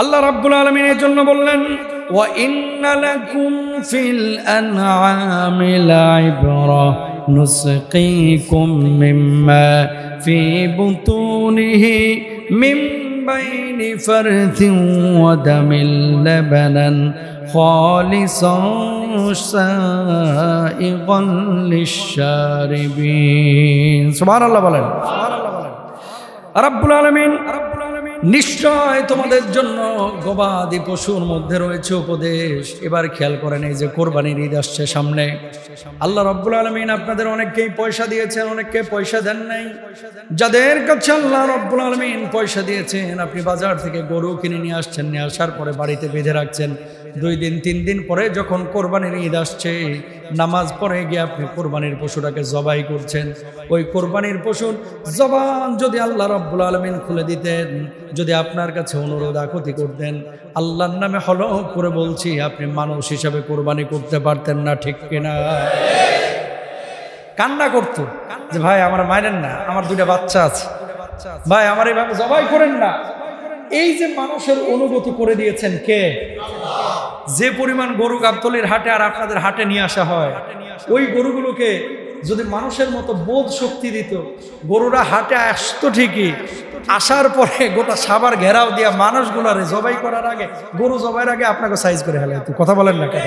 আল্লাহ রাব্বুল আলামিন এর জন্য বললেন ওয়া ইন্না লাকুম ফিল আনআমি লাইবরা নুসকিকুম মিম্মা ফি বুতুনিহি মিন বাইনি ফারথিন ওয়া দামিল লাবানান খালিসান সাইগান লিশ-শারিবিন। সুবহানাল্লাহ বলেন। রাব্বুল আলামিন নিশ্চয় তোমাদের জন্য গবাদি পশুর মধ্যে রয়েছে উপদেশ। এবার খেয়াল করেন, এই যে কোরবানির ঈদ আসছে সামনে, আল্লাহ রাব্বুল আলামিন আপনাদের অনেককেই পয়সা দিয়েছেন, অনেককে পয়সা দেন নাই। যাদের কাছে আল্লাহ রাব্বুল আলামিন পয়সা দিয়েছেন, আপনি বাজার থেকে গরু কিনে নিয়ে আসছেন, নিয়ে আসার পরে বাড়িতে বেঁধে রাখছেন। 2 দিন 3 দিন পরে যখন কোরবানির ঈদ আসছে, নামাজ পড়ে গিয়ে আপনি কোরবানির পশুটাকে জবাই করছেন। ওই কোরবানির পশুর জবান যদি আল্লাহ রাব্বুল আলামিন খুলে দিতেন, যদি আপনার কাছে অনুরোধ আকুতি করতেন, আল্লাহর নামে হলো করে বলছি, আপনি মানুষ হিসাবে কোরবানি করতে পারতেন না, ঠিক কিনা? কান্না করতো যে ভাই আমার মারেন না, আমার 2টা বাচ্চা আছে, ভাই আমার এইভাবে জবাই করেন না। এই যে মানুষের অনুভূতি করে দিয়েছেন কে? যে পরিমাণ গরু গাবতলীর হাটে আর আপনাদের হাটে নিয়ে আসা হয়, ওই গরুগুলোকে যদি মানুষের মতো বোধ শক্তি দিত, গরুরা হাটে আসতো ঠিকই, আসার পরে গোটা সাবার ঘেরাও দিয়া মানুষগুলারে জবাই করার আগে, গরু জবাইয়ের আগে আপনাকে সাইজ করে হেলাইতো। কথা বলেন না কেন?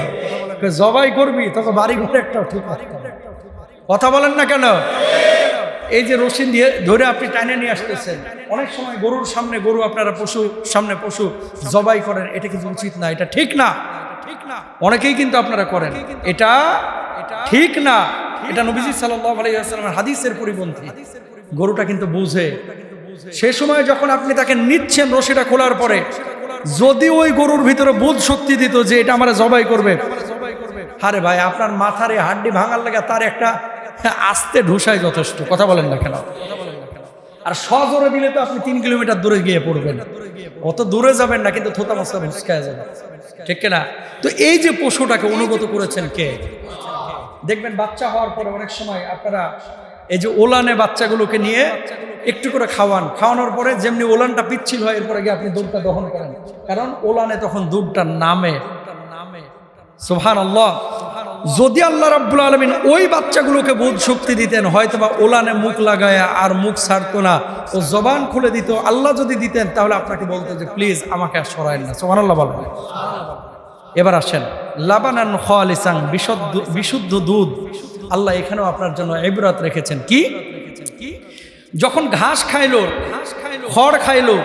জবাই করবি তখন বাড়ি ঘরে একটাও ঠিক আছে। কথা বলেন না কেন? এই যে রশি দিয়ে ধরে আপনি টাইনে নিয়ে আসতেছেন, অনেক সময় গরুর সামনে গরু, আপনারা পশু সামনে পশু জবাই করেন, এটা কিন্তু উচিত না, এটা ঠিক না। অনেকেই কিন্তু আপনারা করেন, এটা ঠিক না। এটা নবীজি সাল্লাল্লাহু আলাইহি ওয়াসাল্লামের হাদিসের পরিপন্থী। গরুটা কিন্তু বুঝে, সে সময় যখন আপনি তাকে নিচ্ছেন রশিটা খোলার পরে, যদি ওই গরুর ভিতরে বোধ শক্তি দিত যে এটা আমরা জবাই করবে, আরে ভাই আপনার মাথার এই হাড্ডি ভাঙার লাগে তার একটা আস্তে ঢুসাই যথেষ্ট। কথা বলেন না কেন? আর সজোরে দিলে তো আপনি 3 কিলোমিটার দূরে গিয়ে পড়বেন, অত দূরে যাবেন না, কিন্তু থোতা মস্তা ভুসকায় যাবে, ঠিক কিনা? তো এই যে পশুটাকে অনুগত করেছেন কে? দেখবেন বাচ্চা হওয়ার পরে অনেক সময় আপনারা এই যে ওলানে বাচ্চাগুলোকে নিয়ে একটু করে খাওয়ানোর পরে যেমনি ওলানটা পিচ্ছিল হয়, এরপরে গিয়ে আপনি দুধটা দহন করেন, কারণ ওলানে তখন দুধটা নামে। সুবহানাল্লাহ। যদি আল্লাহ রাব্বুল আলামিন ওই বাচ্চাগুলোকে বোধ শক্তি দিতেন, হয়তোবা ওলানে মুখ লাগায় আর মুখ ছাড়তো না, ও জবান খুলে দিত। আল্লাহ যদি দিতেন তাহলে আপনাকে বলতো যে প্লিজ আমাকে আর সরায়েন না। সুবহানাল্লাহ বলেন। এবার আসেন, লাবানান খালিসান, বিশুদ্ধ দুধ। আল্লাহ এখানেও আপনার জন্য ইবরাত রেখেছেন। কি? যখন ঘাস খাইলো, খড় খাইলো,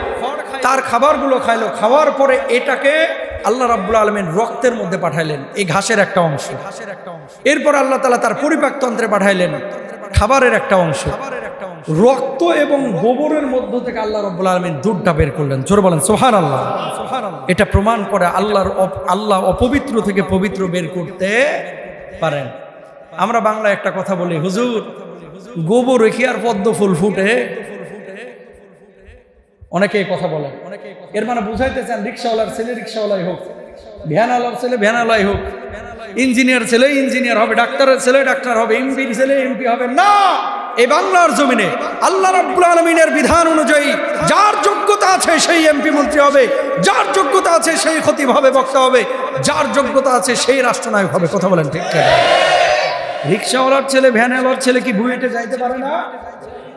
তার খাবারগুলো খাইলো, খাওয়ার পরে এটাকে আল্লাহ রাব্বুল আলামিন রক্তের মধ্যে পাঠাইলেন, এই ঘাসের একটা অংশ। এরপর আল্লাহ তাআলা তার পরিপাকতন্ত্রে পাঠাইলেন খাবারের একটা অংশ। রক্ত এবং গোবরের মধ্য থেকে আল্লাহ রাব্বুল আলামিন দুধটা বের করলেন। জোরে বলেন সুবহানাল্লাহ। এটা প্রমাণ করে আল্লাহ অপবিত্র থেকে পবিত্র বের করতে পারেন। আমরা বাংলায় একটা কথা বলি, হুজুর গোবর রেখে আর পদ্ম ফুল ফুটে। অনেকে কথা বলেন, এর মানে বুঝাইতে চান রিক্সাওয়ালার ছেলে রিক্সাওয়ালাই হোক, ভ্যানওয়ালার ছেলে ভ্যানওয়ালাই হোক, ইঞ্জিনিয়ার ছেলে ইঞ্জিনিয়ার হবে, ডাক্তারের ছেলে ডাক্তার হবে, এমপির ছেলে এমপি হবে না। এই বাংলার জমিনে আল্লাহ রাব্বুল আলামিনের বিধান অনুযায়ী যার যোগ্যতা আছে সেই এমপি মন্ত্রী হবে, যার যোগ্যতা আছে সেই খতিব হবে, বক্তা হবে, যার যোগ্যতা আছে সেই রাষ্ট্রনায়ক হবে। কথা বলেন ঠিক কিনা? রিক্সাওয়ালার ছেলে ভ্যানওয়ালার ছেলে কি বুয়েটে যাইতে পারে না?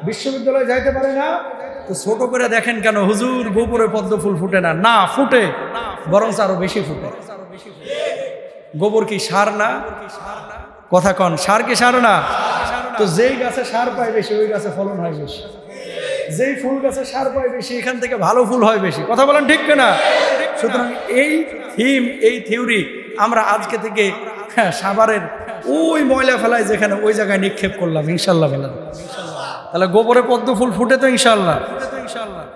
বিশ্ববিদ্যালয়ে যাইতে পারে না? তো ছোট করে দেখেন কেন হুজুর গোবরে পদ্ম ফুল ফুটে না? না ফুটে, বরং আরো বেশি ফুটে। গোবর কি সার না? কথা কন, সার কি সার না? তো যেই গাছে সার পায় বেশি, ওই গাছে ফলন হয় বেশি। যেই ফুল গাছে সার পায় বেশি, এখান থেকে ভালো ফুল হয় বেশি। কথা বলেন ঠিক কিনা? সুতরাং এই থিম, এই থিওরি আমরা আজকে থেকে সাভারের ওই ময়লা ফেলায় যেখানে, ওই জায়গায় নিক্ষেপ করলাম ইনশাল্লাহ। বলেন তাহলে গোবরে পদ্ম ফুল ফুটে তো ইনশাল্লাহ।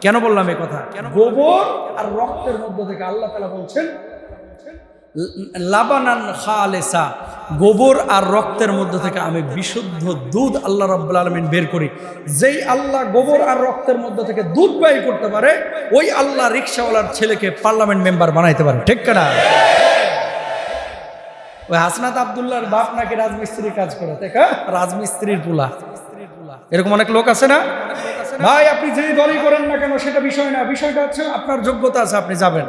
কেন বললাম এই কথা? গোবর আর রক্তের মধ্য থেকে আল্লাহ তাআলা বলছেন লাবানান খালিসা, গোবর আর রক্তের মধ্য থেকে আমি বিশুদ্ধ দুধ আল্লাহ রাব্বুল আলামিন বের করি। যেই আল্লাহ গোবর আর রক্তের মধ্য থেকে দুধ বের করতে পারে, ওই আল্লাহ রিক্সাওয়ালার ছেলেকে পার্লামেন্ট মেম্বার বানাইতে পারে, ঠিক কিনা? ওই হাসনাত আব্দুল্লাহর বাপ নাকি রাজমিস্ত্রির কাজ করে, তাই না? রাজমিস্ত্রির পোলা, এরকম অনেক লোক আছে না? ভাই আপনি যেই দলই করেন না কেন সেটা বিষয় না, বিষয়টা হচ্ছে আপনার যোগ্যতা আছে আপনি যাবেন,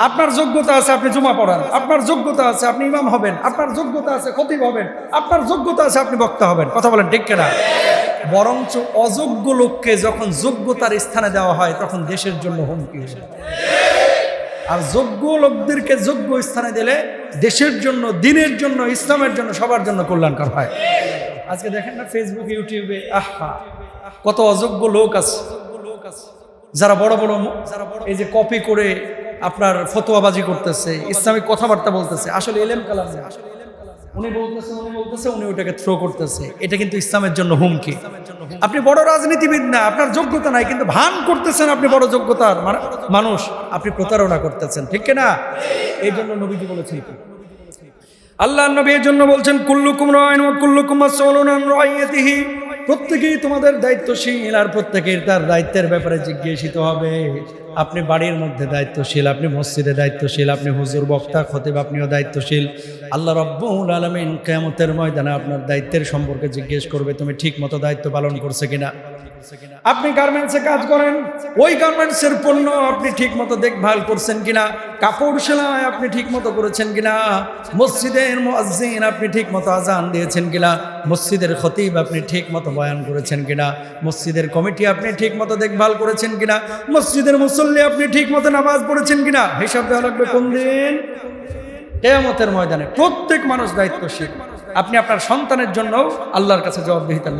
আপনার যোগ্যতা আছে আপনি জুমা পড়ান, আপনার যোগ্যতা আছে আপনি ইমাম হবেন, আপনার যোগ্যতা আছে খতিব হবেন, আপনার যোগ্যতা আছে আপনি বক্তা হবেন। কথা বলেন ঠিক কিনা? বরঞ্চ অযোগ্য লোককে যখন যোগ্যতার স্থানে দেওয়া হয় তখন দেশের জন্য হুমকি হয়, আর যোগ্য লোকদেরকে যোগ্য স্থানে দিলে দেশের জন্য, দিনের জন্য, ইসলামের জন্য, সবার জন্য কল্যাণকর হয়। আজকে দেখেন না ফেসবুক ইউটিউবে আহা কত অযোগ্য লোক আছে যারা বড় বড় এই যে কপি করে আপনার ফতোয়াবাজি করতেছে, ইসলামিক কথাবার্তা বলতেছে, আসলে এলেম কালাম না, উনি বলতেছে উনি ওটাকে থ্রো করতেছে। এটা কিন্তু ইসলামের জন্য হুমকি। আপনি বড় রাজনীতিবিদ না, আপনার যোগ্যতা নাই, কিন্তু ভান করতেছেন আপনি বড় যোগ্যতার মানুষ, আপনি প্রতারণা করতেছেন, ঠিক না? এই জন্য নবীজি বলেছেন কি, আল্লাহ নবী এর জন্য বলছেন কুল্লুকুম রাইন ওয়া কুল্লুকুম মাসউলুন আন রাইয়াতিহি, প্রত্যেকেই তোমাদের দায়িত্বশীল আর প্রত্যেকের তার দায়িত্বের ব্যাপারে জিজ্ঞাসিত হবে। আপনি বাড়ির মধ্যে দায়িত্বশীল, আপনি মসজিদে দায়িত্বশীল, আপনি হুজুর বক্তা খতিব আপনিও দায়িত্বশীল। আল্লাহ রাব্বুল আলামিন কিয়ামতের ময়দানে আপনার দায়িত্বের সম্পর্কে জিজ্ঞেস করবে তুমি ঠিক মতো দায়িত্ব পালন করছে কিনা। আপনি গার্মেন্টসে কাজ করেন, ওই গার্মেন্টসের পণ্য আপনি ঠিক মতো দেখভাল করছেন কিনা, কাপড় সেলাই আপনি ঠিক মতো করেছেন কিনা, মসজিদের মুয়াজ্জিন আপনি ঠিক মতো আজান দিয়েছেন কিনা, মসজিদের খতিব আপনি ঠিক মতো বয়ান করেছেন কিনা, মসজিদের কমিটি আপনি ঠিক মতো দেখভাল করেছেন কিনা, মসজিদের মুসল্লি আপনি ঠিক মতো নামাজ পড়েছেন কিনা। হিসাব দেওয়া লাগবে কোন দিন? কিয়ামতের ময়দানে। প্রত্যেক মানুষ দায়িত্বশীল। আপনি আপনার সন্তানের জন্য আল্লাহর কাছে জবাবদিহিতার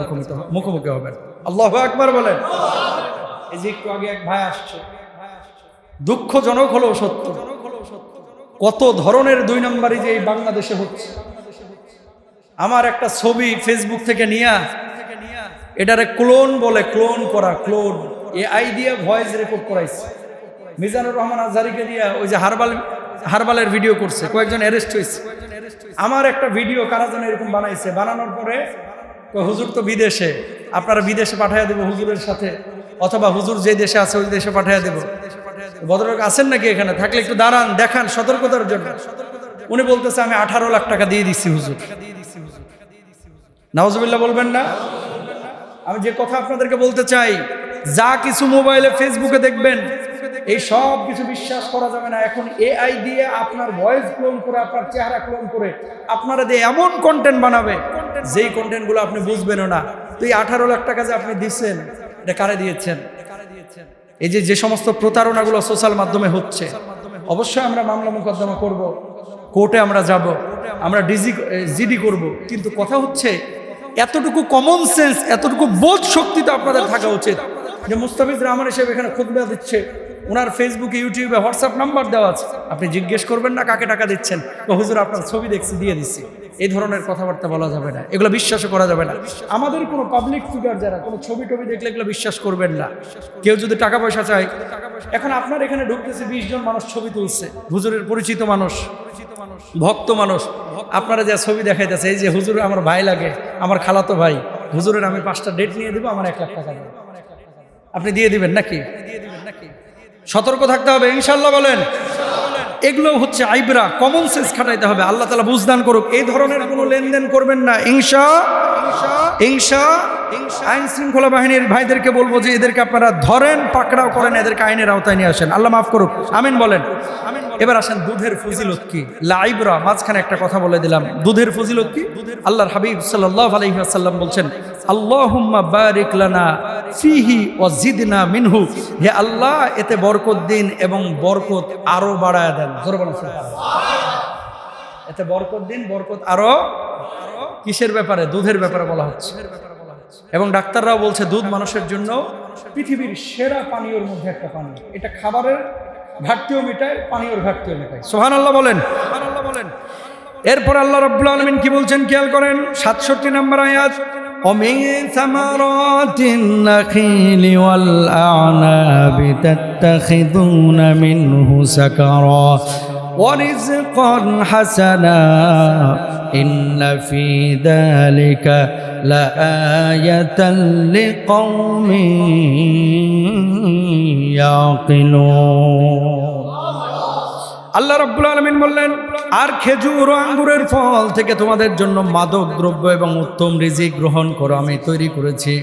মুখোমুখি হবেন। আল্লাহু আকবার বলেন। এই যে একটু আগে এক ভাই আসছে, দুঃখজনক হলেও সত্য, কত ধরনের দুই নম্বরই যে এই বাংলাদেশে হচ্ছে। আমার একটা ছবি ফেসবুক থেকে নিয়ে এটারে ক্লোন বলে, ক্লোন করা, ক্লোন এআই দিয়ে ভয়েস রেকর্ড করাইছে। মিজানুর রহমান আজহারিকে দিয়ে ওই যে হারবালের ভিডিও করছে, কয়েকজন অ্যারেস্ট হয়েছে। আমার একটা ভিডিও কারা যেন এরকম বানাইছে, বানানোর পরে হুজুর তো বিদেশে, আপনারা বিদেশে পাঠাইয়া দেবো হুজুরের সাথে, অথবা হুজুর যে দেশে আছে ওই দেশে পাঠাইয়া দেবো। ভদ্রলোক আছেন নাকি এখানে? থাকলে একটু দাঁড়ান, দেখান সতর্কতার জন্য। উনি বলতেছে আমি 18 লাখ টাকা দিয়ে দিচ্ছি হুজুর। নাউজুবিল্লাহ বলবেন না? আমি যে কথা আপনাদেরকে বলতে চাই, যা কিছু মোবাইলে ফেসবুকে দেখবেন এই সব কিছু বিশ্বাস করা যাবে না। এখন এআই দিয়ে আপনার ভয়েস ক্লোন করে, আপনার চেহারা ক্লোন করে আপনারা দিয়ে এমন কন্টেন্ট বানাবে যেই কন্টেন্টগুলো আপনি বুঝবেনও না। তো এই 18 লাখ টাকা যে আপনি দিচ্ছেন, এটা কারে দিয়েছেন? এই যে সমস্ত প্রতারণাগুলো সোশ্যাল মাধ্যমে হচ্ছে, অবশ্যই আমরা মামলা মোকদ্দমা করব, কোর্টে আমরা যাব, আমরা জিডি করব, কিন্তু কথা হচ্ছে এতটুকু কমন সেন্স, এতটুকু বোধ শক্তি তো আপনাদের থাকা উচিত যে মুস্তাফিজ রহমান সাহেব এখানে খুতবা দিচ্ছে, ওনার ফেসবুকে ইউটিউবে হোয়াটসঅ্যাপ নাম্বার দেওয়া আছে, আপনি জিজ্ঞেস করবেন না কাকে টাকা দিচ্ছেন? হুজুর আপনার ছবি দেখছি দিয়ে দিচ্ছি। এই ধরনের কথাবার্তা বলা যাবে না, এগুলো বিশ্বাসও করা যাবে না। আমাদের কোনো পাবলিক ফিগার যারা কোনো ছবি টবি দেখলে এগুলো বিশ্বাস করবেন না। কেউ যদি টাকা পয়সা চায়, এখন আপনার এখানে ঢুকতেছে 20 জন মানুষ ছবি তুলছে, হুজুরের পরিচিত মানুষ, ভক্ত মানুষ, আপনারা যে ছবি দেখাইতেছে, এই যে হুজুর আমার ভাই লাগে, আমার খালাতো ভাই, হুজুরের আমি 5টা ডেট নিয়ে দেবো, আমার 1 লাখ টাকা দেবো, আপনি দিয়ে দিবেন নাকি? সতর্ক থাকতে হবে ইনশাল্লাহ বলেন। এগুলো হচ্ছে আইবরা, কমন সেন্স খাটাইতে হবে। আল্লাহ তাআলা বুঝদান করুক। এই ধরনের কোনো লেনদেন করবেন না ইনশাআল্লাহ। আইন শৃঙ্খলা বাহিনীর ভাইদেরকে বলবো যে এদেরকে আপনারা ধরেন, পাকড়াও করেন, এদেরকে আইনের আওতায় নিয়ে আসেন। আল্লাহ মাফ করুক, আমিন বলেন। এবার আসেন দুধের ফজিলত কি। লাইবরা, মাঝখানে একটা কথা বলে দিলাম, দুধের ফজিলত কি। আল্লাহর হাবিব সাল্লাল্লাহু আলাইহি ওয়াসাল্লাম বলছেন, আল্লাহুম্মা বারিক লানা ফিহি ওয়া জিদনা মিনহু, হে আল্লাহ এতে বরকত দিন এবং বরকত আরো বাড়ায় দেন। জোরে বলেন সুবহানাল্লাহ। এতে বরকত দিন, বরকত আরো। কিসের ব্যাপারে? দুধের ব্যাপারে বলা হচ্ছে। এবং ডাক্তাররাও বলছে দুধ মানুষের জন্য পৃথিবীর সেরা পানীয়র মধ্যে একটা পানীয়। এটা খাবারের ঘাটতিও মেটায়, পানীয়র ঘাটতিও মেটায়। সুবহানাল্লাহ বলেন। এরপর আল্লাহ রাব্বুল আলামিন কি বলছেন খেয়াল করেন, 67 নম্বর আয়াত, ومن ثمرات النخيل والأعناب تتخذون منه سكرا ورزقا حسنا إن في ذلك لآية لقوم يعقلون। আল্লাহ রাব্বুল আলামিন বললেন, আর খেজুর ও আঙ্গুরের ফল থেকে তোমাদের জন্য মাদক দ্রব্য এবং উত্তম রিজিক গ্রহণ করো, আমি তৈরি করেছি।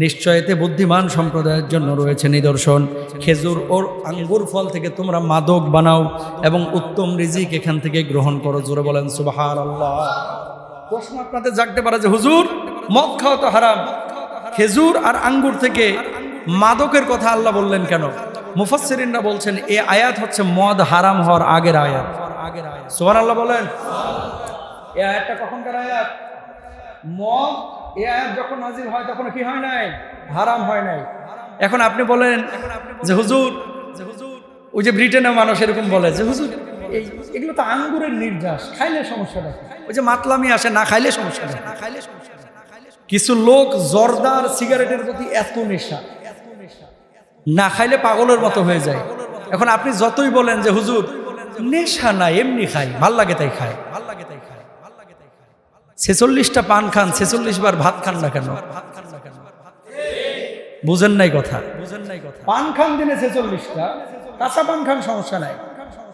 নিশ্চয় এতে বুদ্ধিমান সম্প্রদায়ের জন্য রয়েছে নিদর্শন। খেজুর ও আঙ্গুর ফল থেকে তোমরা মাদক বানাও এবং উত্তম রিজিক এখান থেকে গ্রহণ করো। জোরে বলেন সুবহানাল্লাহ। প্রশ্ন আপনাদের জাগতে পারে যে হুজুর, মদ খাওয়া তো হারাম, খেজুর আর আঙ্গুর থেকে মাদকের কথা আল্লাহ বললেন কেন? মুফাসসিরিনরা বলছেন এই আয়াত হচ্ছে মদ হারাম হওয়ার আগের আয়াত। সুবহানাল্লাহ বলেন। এই আয়াতটা কখনকার আয়াত? মদ এই আয়াত যখন নাজিল হয় তখন কি হয় নাই? হারাম হয় নাই। এখন আপনি বলেন যে হুজুর, ওই যে ব্রিটেনের মানুষ এরকম বলে যে হুজুর এগুলো তো আঙ্গুরের নির্যাস, খাইলে সমস্যা দেখে। ওই যে মাতলামি আসে, না খাইলে সমস্যা দেখে। কিছু লোক জর্দার সিগারেটের প্রতি এত নেশা, না খাইলে পাগলের মতো হয়ে যায়। এখন আপনি যতই বলেন যে হুজুর নেশা নাই, এমনি খাই, ভাল লাগে তাই খায়, 46টা পান খান, 46 বার ভাত খান না কেন? বুঝেন নাই কথা? পান খান দিনে 46টা, কাঁচা পান খান সমস্যা নাই।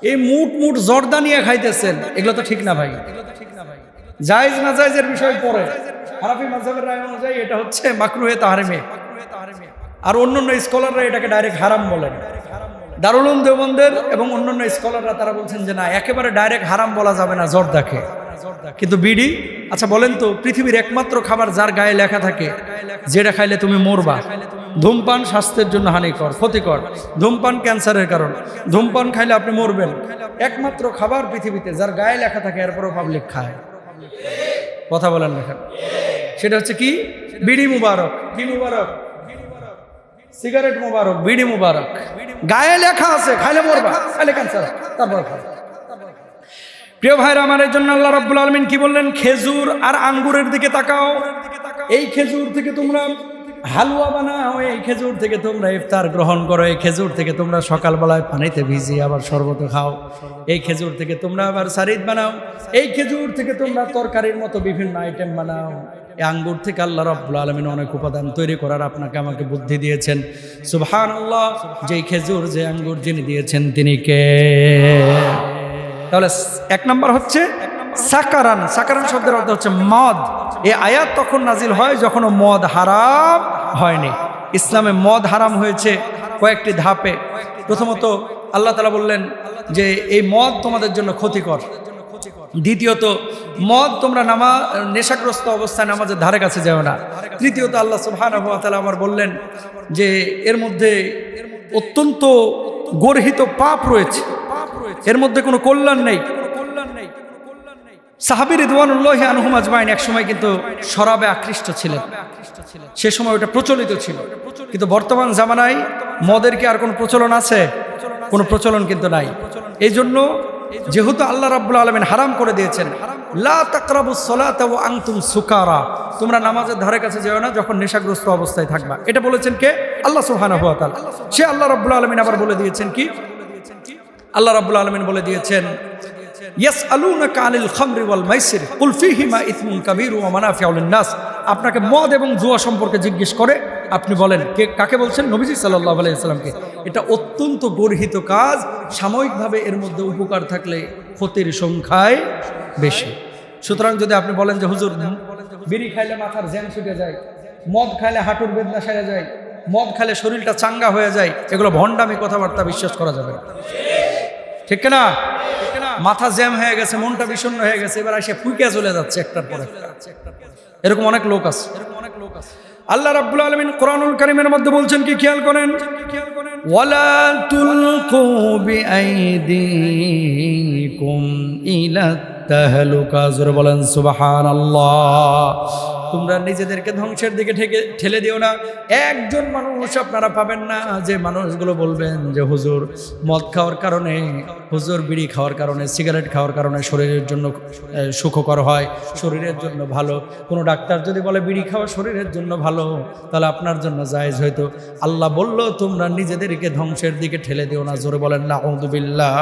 এই মুট জর্দা নিয়ে খাইতেছেন, এগুলো তো ঠিক না ভাই। জায়েজ না জায়েজের বিষয় পরে হানাফি মাযহাবের রায় অনুযায়ী এটা হচ্ছে মাকরুহে তাহরিমে, আর অন্যান্য স্কলাররা এটাকে ডাইরেক্ট হারাম বলেন। দারুল উলুম দেওবন্দের এবং অন্যান্য স্কলাররা তারা বলছেন যে না, একেবারে ডাইরেক্ট হারাম বলা যাবে না জর্দাকে। কিন্তু বিড়ি, আচ্ছা বলেন তো, পৃথিবীর একমাত্র খাবার যার গায়ে লেখা থাকে যেটা খাইলে তুমি মরবা। ধূমপান স্বাস্থ্যের জন্য হানিকর, ক্ষতিকর। ধূমপান ক্যান্সারের কারণ। ধূমপান খাইলে আপনি মরবেন। একমাত্র খাবার পৃথিবীতে যার গায়ে লেখা থাকে এরপরও পাবলিক খায়। কথা বলেন না কেন? সেটা হচ্ছে কি? বিড়ি মুবারক। কি মুবারক? সিগারেট মুবারক, বিড়ি মুবারক। গায়ে লেখা আছে খাইলে মরবা, খাইলে ক্যান্সার, তারপর খায়। প্রিয় ভাইরা আমার, এই জন্য আল্লাহ রাব্বুল আলামিন কি বললেন? খেজুর আর আঙ্গুরের দিকে তাকাও। এই খেজুর থেকে তোমরা হালুয়া বানাও, এই খেজুর থেকে তোমরা ইফতার গ্রহণ করো, এই খেজুর থেকে তোমরা সকালবেলায় পানিতে ভিজিয়ে আবার শরবত খাও, এই খেজুর থেকে তোমরা আবার সারিদ বানাও, এই খেজুর থেকে তোমরা তরকারির মতো বিভিন্ন আইটেম বানাও। এই আঙ্গুর থেকে আল্লাহ রাব্বুল আলামিন অনেক উপাদান তৈরি করার আপনাকে আমাকে বুদ্ধি দিয়েছেন। সুবহানাল্লাহ। যেই খেজুর, যে আঙ্গুর যিনি দিয়েছেন তিনি কে? তাহলে এক নাম্বার হচ্ছে সাকারান। সাকারান শব্দের অর্থ হচ্ছে মদ। এই আয়াত তখন নাজিল হয় যখন মদ হারাম হয়নি। ইসলামে মদ হারাম হয়েছে কয়েকটি ধাপে। প্রথমত আল্লাহ তাআলা বললেন যে এই মদ তোমাদের জন্য ক্ষতিকর। দ্বিতীয়ত, মদ তোমরা নেশাগ্রস্ত অবস্থায় নামাজের ধারে কাছে যাও না। তৃতীয়ত, আল্লাহ সুবহানাহু ওয়া তাআলা আবার বললেন যে এর মধ্যে অত্যন্ত গর্হিত পাপ রয়েছে, এর মধ্যে কোনো কল্যাণ নেই। সাহাবী রিদওয়ানুল্লাহি আনহুম আজমাইন এক সময় কিন্তু শরাবে আকৃষ্ট ছিলেন। সে সময় ওটা প্রচলিত ছিল। কিন্তু বর্তমান জামানায় মদের কি আর কোনো প্রচলন আছে? কোনো প্রচলন কিন্তু নাই। এই জন্য যেহেতু আল্লাহ রাব্বুল আলামিন হারাম করে দিয়েছেন, লা তাকরাবুস সালাতা ওয়া আনতুম সুকারা, তোমরা নামাজের ধারে কাছে যেও না যখন নেশাগ্রস্ত অবস্থায় থাকবা। এটা বলেছেন কে? আল্লাহ সুবহানাহু ওয়া তাআলা। সে আল্লাহ রাব্বুল আলামিন আবার বলে দিয়েছেন কি? আল্লাহ রাব্বুল আলামিন বলে দিয়েছেন, ইয়াসআলুনাকা আনিল খামরি ওয়াল মাইসির কুল ফীহিমা ইসমুন কাবীরু ওয়া মানাফিউ লিন-নাস। আপনাকে মদ এবং জুয়া সম্পর্কে জিজ্ঞেস করে, আপনি বলেন। কে কাকে বলছেন? নবীজি সাল্লাল্লাহু আলাইহি ওয়াসাল্লামকে। এটা অত্যন্ত গর্হিত কাজ। সাময়িকভাবে এর মধ্যে উপকার থাকলে ক্ষতির সংখ্যায় বেশি। সুতরাং যদি আপনি বলেন যে হুজুর বিড়ি খাইলে মাথার জ্যাম ছুটে যায়, মদ খাইলে হাঁটুর বেদনা সেরে যায়, মদ খাইলে শরীরটা চাঙ্গা হয়ে যায়, এগুলো ভণ্ডামি কথাবার্তা, বিশ্বাস করা যাবে না। ঠিক না? মাথা জ্যাম হয়ে গেছে, মনটা বিষণ্ণ হয়ে গেছে, এবার এসে ফুইকা চলে যাচ্ছে একটার পর একটা। এরকম অনেক লোক আছে। আল্লাহ রাব্বুল আলামিন কোরআনুল কারীমের মধ্যে বলছেন কি? খেয়াল করেন, ওয়ালা তুলকু বিআইদিকুম ইলা তাহলুকা। জোরে বলেন সুবহানাল্লাহ। তোমরা নিজেদেরকে ধ্বংসের দিকে ঠেলে দিও না। একজন মানুষ আপনারা পাবেন না যে মানুষগুলো বলবেন যে হুজুর মদ খাওয়ার কারণে, হুজুর বিড়ি খাওয়ার কারণে, সিগারেট খাওয়ার কারণে শরীরের জন্য সুখকর হয়, শরীরের জন্য ভালো। কোনো ডাক্তার যদি বলে বিড়ি খাওয়া শরীরের জন্য ভালো, তাহলে আপনার জন্য জায়েজ হয়তো। আল্লাহ বলল তোমরা নিজেদেরকে ধ্বংসের দিকে ঠেলে দিও না। জোরে বলেন নাউযু বিল্লাহ।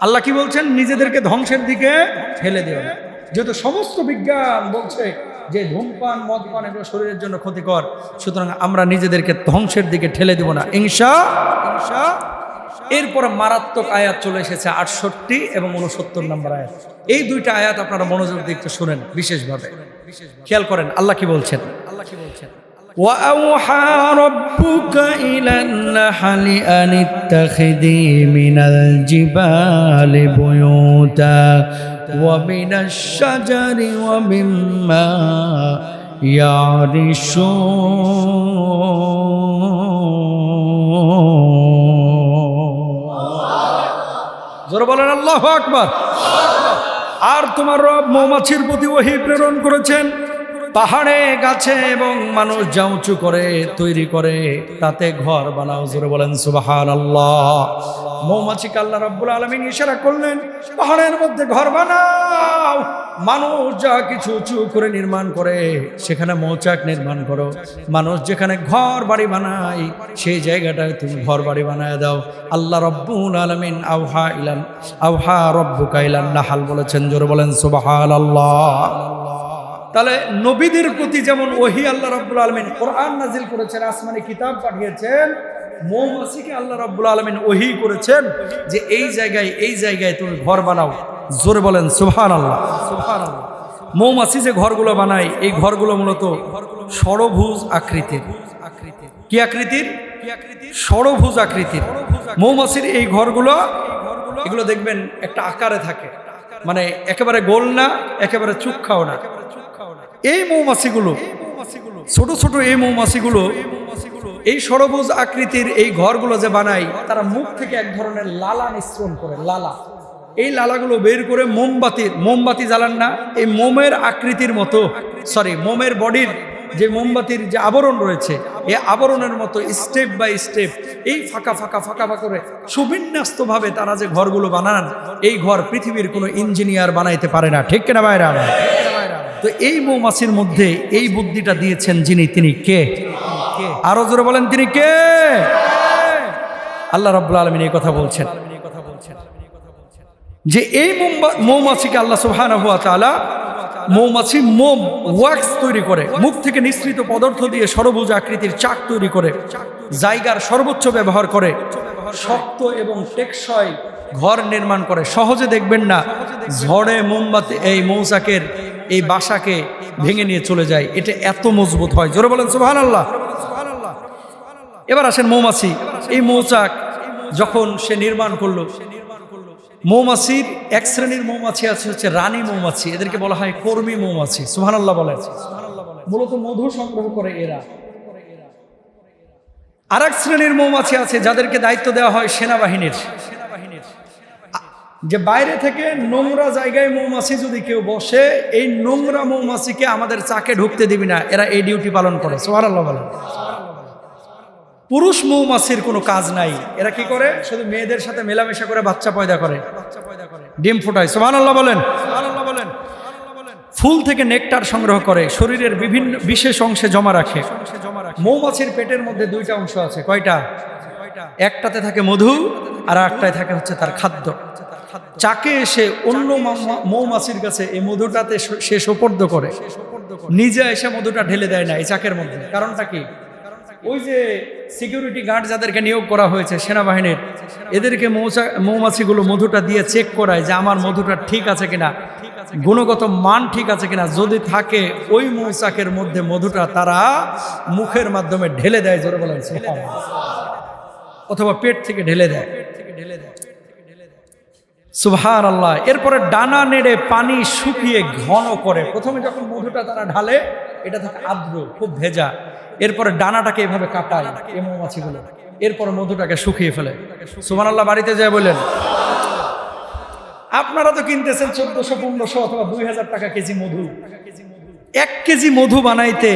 আল্লাহ কি বলছেন? নিজেদেরকে ধ্বংসের দিকে ঠেলে দিও না। যেহেতু সমস্ত বিজ্ঞান বলছে যে ধূমপান, মদপান এগুলো শরীরের জন্য ক্ষতিকর, সুতরাং আমরা নিজেদেরকে ধ্বংসের দিকে ঠেলে দিব না ইনশাআল্লাহ। এরপর মারাত্মক আয়াত চলে এসেছে 68 এবং 69 নম্বর আয়াত। এই দুইটা আয়াত আপনারা মনোযোগ দিয়ে একটু শুনেন বিশেষভাবে, খেয়াল করেন আল্লাহ কি বলছেন। وأوحى ربك إلى النحل أن اتخذي من الجبال بيوتا ومن الشجر ومما يعرشون জোরে বলেন আল্লাহু আকবার। আর তোমার রব মৌমাছির প্রতি ওহী প্রেরণ করেছেন পাহাড়ে গাছে এবং মানুষ যা উঁচু করে তৈরি করে তাতে ঘর বানাও। জোরে বলেন সুবহানাল্লাহ। মৌমাছিকে আল্লাহ রাব্বুল আলামিন ইশারা করলেন পাহাড়ের মধ্যে ঘর বানাও। মানুষ যা কিছু উঁচু করে নির্মাণ করে সেখানে মৌচাক নির্মাণ করো। মানুষ যেখানে ঘর বাড়ি বানায় সেই জায়গাটায় তুমি ঘর বাড়ি বানায় দাও। আল্লাহ রাব্বুল আলামিন আওহা রব্বুকা ইলান নাহল বলেছেন। জোরে বলেন সুবহানাল্লাহ। তাহলে নবীদের প্রতি যেমন ওহী আল্লাহ রাব্বুল আলামিন কোরআন নাজিল করেছেন, আসমানি কিতাব পাঠিয়েছেন, মৌমাছিকে আল্লাহ রাব্বুল আলামিন ওহী করেছেন যে এই জায়গায় তুমি ঘর বানাও। জোরে বলেন সুবহানাল্লাহ। সুবহানাল্লাহ। মৌমাছি যে ঘরগুলো বানায় এই ঘরগুলো মূলত ষড়ভুজ আকৃতির। কি আকৃতির? ষড়ভুজ আকৃতির মৌমাছির এই ঘরগুলো, এগুলো দেখবেন একটা আকারে থাকে, মানে একেবারে গোল না, একেবারে চুক্ষাও না। এই মৌমাছিগুলো ছোট ছোট এই মৌমাছিগুলো এই ষড়ভুজ আকৃতির এই ঘরগুলো যে বানায় তারা মুখ থেকে এক ধরনের লালা নিঃসরণ করে। লালা, এই লালাগুলো বের করে মোমবাতি জ্বালান না, এই মোমের আকৃতির মতো, মোমের বডির যে মোমবাতির যে আবরণ রয়েছে এই আবরণের মতো স্টেপ বাই স্টেপ এই ফাঁকা করে সুবিন্যস্তভাবে তারা যে ঘরগুলো বানান, এই ঘর পৃথিবীর কোনো ইঞ্জিনিয়ার বানাইতে পারে না। ঠিক কিনা ভাইরা? তো এই মৌমাছির মধ্যে এই বুদ্ধিটা দিয়েছেন যিনি, তিনি কে? আরো জোরে বলেন তিনি কে? আল্লাহ রাব্বুল আলামিন এই কথা বলছেন যে এই মৌমাছিকে আল্লাহ সুবহানাহু ওয়া তাআলা মৌমাছি মোম ওয়াক্স তৈরি করে, মুখ থেকে নিঃসৃত পদার্থ দিয়ে ষড়ভুজ আকৃতির চাক তৈরি করে, জায়গার সর্বোচ্চ ব্যবহার করে, শক্ত এবং টেকসই ঘর নির্মাণ করে। সহজে দেখবেন না ঝড়ে মোমবাতি এই মৌচাকের এই বাসাকে ভেঙে নিয়ে চলে যায়, এটা এত মজবুত হয়। জোরে বলেন সুবহানাল্লাহ। এবার আসেন মৌমাছি, এই মৌচাক যখন সে নির্মাণ করলো, মৌমাছির এক শ্রেণীর মৌমাছি আছে হচ্ছে রানী মৌমাছি, এদেরকে বলা হয় কর্মী মৌমাছি। সুবহানাল্লাহ বলেন। মূলত মধু সংগ্রহ করে এরা। আর এক শ্রেণীর মৌমাছি আছে যাদেরকে দায়িত্ব দেওয়া হয় সেনাবাহিনীর, যে বাইরে থেকে নোংরা জায়গায় মৌমাছি যদি কেউ বসে এই নোংরা মৌমাছিকে আমাদের চাকে ঢুকতে দিবি না, এরা এই ডিউটি পালন করে। সুবহানাল্লাহ বলেন। পুরুষ মৌমাছির কোনো কাজ নাই, এরা কি করে? শুধু মেয়েদের সাথে মেলামেশা করে বাচ্চা পয়দা করে, ডিম ফোটায়। সুবহানাল্লাহ বলেন। ফুল থেকে নেকটার সংগ্রহ করে, শরীরের বিভিন্ন বিশেষ অংশে জমা রাখে। মৌমাছির পেটের মধ্যে দুইটা অংশ আছে। কয়টা? একটাতে থাকে মধু আর একটাতে থাকে হচ্ছে তার খাদ্য। চাকে এসে অন্য মৌমাছির কাছে এই মধুটাতে সে সোপর্দ করে, নিজে এসে মধুটা ঢেলে দেয় না এই চাকের মধ্যে। কারণটা কি? ওই যে সিকিউরিটি গার্ড যাদেরকে নিয়োগ করা হয়েছে সেনাবাহিনীর, এদেরকে মৌমাছিগুলো মধুটা দিয়ে চেক করায় যে আমার মধুটা ঠিক আছে কিনা, গুণগত মান ঠিক আছে কিনা। যদি থাকে ওই মৌচাকের মধ্যে মধুটা তারা মুখের মাধ্যমে ঢেলে দেয়। জোরে বলেন সুবহানাল্লাহ। অথবা পেট থেকে ঢেলে দেয়। সুবহানাল্লাহ। এরপরে ডানা নেড়ে পানি শুকিয়ে ঘন করে। প্রথমে যখন মধুটা তারা ঢালে এটা থাকে আর্দ্র, খুব ভেজা। এরপরে ডানাটাকে এভাবে কাটায় এই মৌমাছিগুলো, এরপরে মধুটাকে শুকিয়ে ফেলে। সুবহানাল্লাহ। বাড়িতে যায় বললেন, আপনারা তো কিনতেছেন 1400, 1500 অথবা 2000 টাকা কেজি মধু। 1 কেজি মধু বানাইতে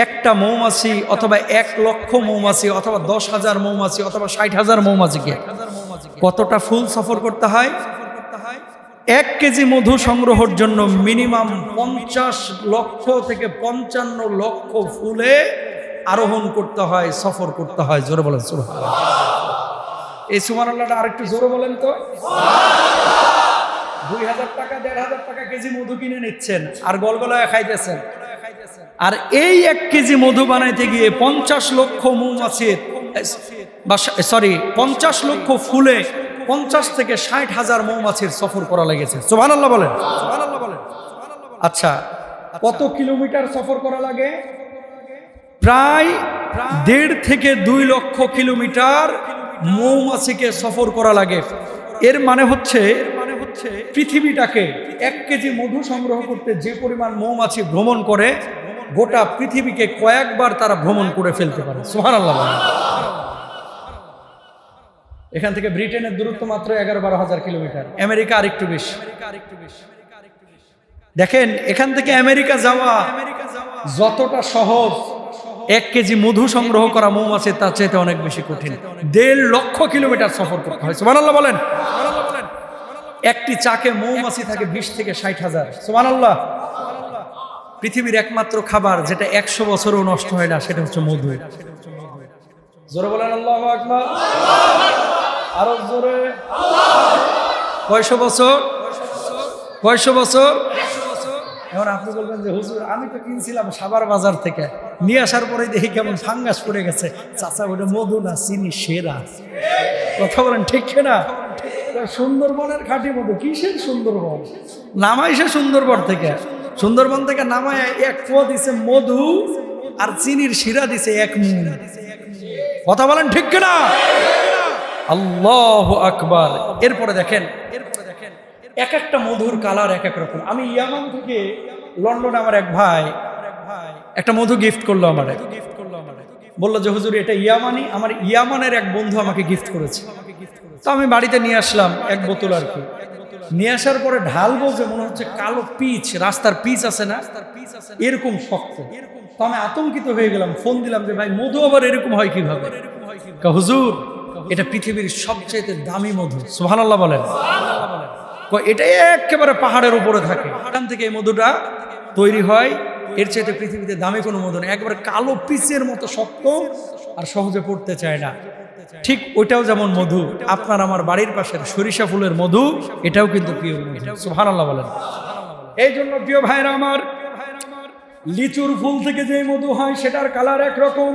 একটা মৌমাছি অথবা 1 লক্ষ মৌমাছি অথবা 10,000 মৌমাছি অথবা 60,000 মৌমাছিকে কতটা ফুল সফর করতে হয়? 1 কেজি মধু সংগ্রহের জন্য মিনিমাম 50 লক্ষ থেকে 55 লক্ষ ফুলে আরোহণ করতে হয়, সফর করতে হয়। জোরে বলেন সুবহানাল্লাহ। এই সুবহানাল্লাহটা আরেকটু জোরে বলেন তো। 2000 টাকা 1500 টাকা কেজি মধু কিনে নিচ্ছেন আর গলগলায় খাইতেছেন, আর এই 1 কেজি মধু বানাইতে গিয়ে 50 লক্ষ মৌমাছির 50 লক্ষ ফুলে 50 থেকে 60,000 মৌমাছির সফর করা লেগেছে। সুবহানাল্লাহ বলেন। আচ্ছা, কত কিলোমিটার সফর করা লাগে? প্রায় 1.5 থেকে 2 লক্ষ কিলোমিটার মৌমাছিকে সফর করা লাগে। এর মানে হচ্ছে পৃথিবীটাকে 1 কেজি মধু সংগ্রহ করতে যে পরিমাণ মৌমাছি ভ্রমণ করে, গোটা পৃথিবীকে কয়েকবার তারা ভ্রমণ করে ফেলতে পারে। সুবহানাল্লাহ। এখান থেকে ব্রিটেনের দূরত্ব মাত্র 11-12 হাজার কিলোমিটার, আমেরিকা আরেকটু বেশি। দেখেন, এখান থেকে আমেরিকা যাওয়া যতটা সহজ, 1 কেজি মধু সংগ্রহ করা মৌমাছি তার চাইতে অনেক বেশি কঠিন। 1.5 লক্ষ কিলোমিটার সফর করতে হয়। সুবহানাল্লাহ বলেন। একটি চাকে মৌমাছি থাকে 20 থেকে 60 হাজার। সুবহানাল্লাহ। পৃথিবীর একমাত্র খাবার যেটা 100 বছরও নষ্ট হয় না, সেটা হচ্ছে মধু। জোরে বলেন আল্লাহু আকবার। আরো জোরে। কয়শো বছর? এখন আপনি বলবেন যে হুজুর, আমি তো কিনছিলাম সাভার বাজার থেকে, নিয়ে আসার পরে দেখি কেমন ফাঙ্গাস পড়ে গেছে। চাচা, ওটা মধু না, চিনি সেরা। কথা বলেন ঠিক না? সুন্দরবনের খাঁটি মধু। কিসের সুন্দরবন? নামাইছে সুন্দরবন থেকে, নামায় 1 পোয়া দিছে মধু, আর চিনির শিরা দিছে 1 মুন। কথা বলেন ঠিক না? আল্লাহু আকবার। এরপরে দেখেন, এক একটা মধুর কালার এক এক রকম। আমি ইয়ামান থেকে লন্ডনে আমার এক ভাই একটা মধু গিফট করলো আমারে। বললো যে হুজুর, এটা ইয়ামানি। আমার ইয়ামানের এক বন্ধু আমাকে গিফট করেছে। তো আমি বাড়িতে নিয়ে আসলাম 1 বোতল আর কি। নিয়ে আসার পরে ঢালবো যে মনে হচ্ছে কালো পিচ, রাস্তার পিচ আছে না, এরকম শক্ত। তো আমি আতঙ্কিত হয়ে গেলাম, ফোন দিলাম যে ভাই, মধু আবার এরকম হয় কিভাবে? হুজুর, এটা পৃথিবীর সবচেয়ে দামি মধু। সুবহানাল্লাহ বলেন। এটা একেবারে পাহাড়ের উপরে থাকে, এখান থেকে এই মধুটা তৈরি হয়। এর চাইতে পৃথিবীতে দামি কোনো মধু নেই। একবারে কালো পিচের মতো শক্ত, আর সহজে পড়তে চায় না। ঠিক ওইটাও যেমন মধু, আপনার আমার বাড়ির পাশের সরিষা ফুলের মধু, এটাও কিন্তু পিওর মধু। সুবহানাল্লাহ বলেন। এই জন্য প্রিয় ভাইরা আমার, লিচুর ফুল থেকে যে মধু হয় সেটার কালার একরকম,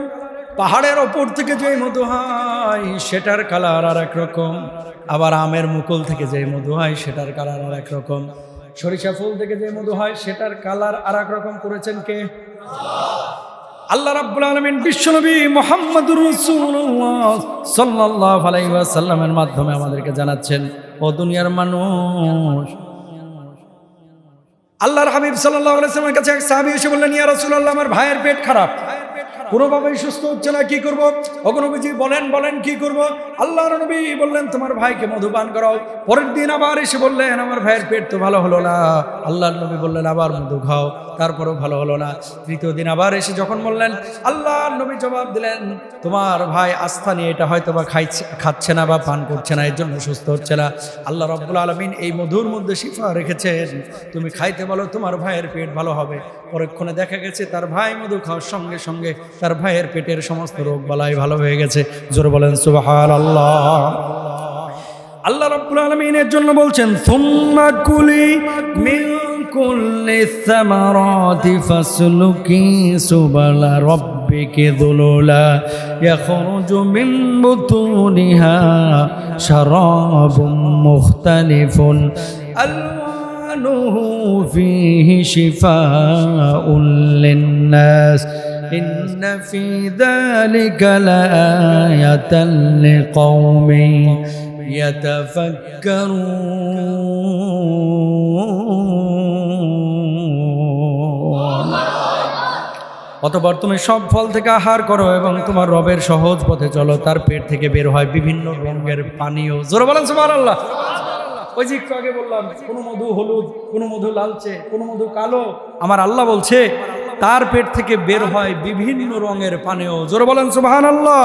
পাহাড়ের ওপর থেকে যে মধু হয় সেটার কালার আর একরকম, আবার আমের মুকুল থেকে যে মধু হয় সেটার কালার আর একরকম, সরিষা ফুল থেকে যে মধু হয় সেটার কালার আর একরকম করেছেন কে? আল্লাহ রাব্বুল আলামিন বিশ্বনবী মুহাম্মদুর রাসূলুল্লাহ সাল্লাল্লাহু আলাইহি ওয়াসাল্লামের মাধ্যমে আমাদেরকে জানাচ্ছেন, ও দুনিয়ার মানুষ। আল্লাহর হাবিব সাল্লাল্লাহু আলাইহি ওয়াসাল্লামের কাছে এক সাহাবী এসে বললেন, ইয়া রাসূলুল্লাহ, আমার ভাইয়ের পেট খারাপ, কোনোভাবেই সুস্থ হচ্ছে না, কি করব? ওগো নবীজি, বলেন কি করব? আল্লাহর নবী বললেন, তোমার ভাইকে মধু পান করাও। পরের দিন আবার এসে বললেন, আমার ভাইয়ের পেট তো ভালো হলো না। আল্লাহর নবী বললেন, আবার মধু খাও, তারপরেও ভালো হলো না। তৃতীয় দিন আবার এসে যখন বললেন, আল্লাহর নবী জবাব দিলেন, তোমার ভাই আস্থা নিয়ে এটা হয়তো বা খাচ্ছে না বা পান করছে না, এর জন্য সুস্থ হচ্ছে না। আল্লাহ রাব্বুল আলামিন এই মধুর মধ্যে শিফা রেখেছেন, তুমি খাইতে বলো, তোমার ভাইয়ের পেট ভালো হবে। পরক্ষণে দেখা গেছে তার ভাই মধু খাওয়ার সঙ্গে সঙ্গে তার ভাইয়ের পেটের সমস্ত রোগ বালাই ভালো হয়ে গেছে। জোরে বলেন সুবহানাল্লাহ। আল্লাহ রাব্বুল আলামিন এর জন্য বলছেন, সুম্মা কুলি মিন কুল্লি সামারাতি ফাসলুকি সুবালা রাব্বিকি যুলুলা ইয়াখরুজু মিন বুতুনিহা শারাবুম মুখতালিফুন আলওয়ানুহু ফীহি শিফাউন লিন্নাস ইন্না ফী যালিকা লাআয়াতান লিকওমিন ইয়াতাফাক্কারুন। অতঃপর তুমি সব ফল থেকে আহার করো এবং তোমার রবের সহজ পথে চলো, তার পেট থেকে বের হয় বিভিন্ন রঙের পানীয়। জোরে বলেন সুবহানাল্লাহ। ওই যে একটু আগে বললাম, কোনো মধু হলুদ, কোনো মধু লালচে, কোনো মধু কালো। আমার আল্লাহ বলছে তার পেট থেকে বের হয় বিভিন্ন রঙের পানীয়। জোরে বলেন সুবহানাল্লাহ।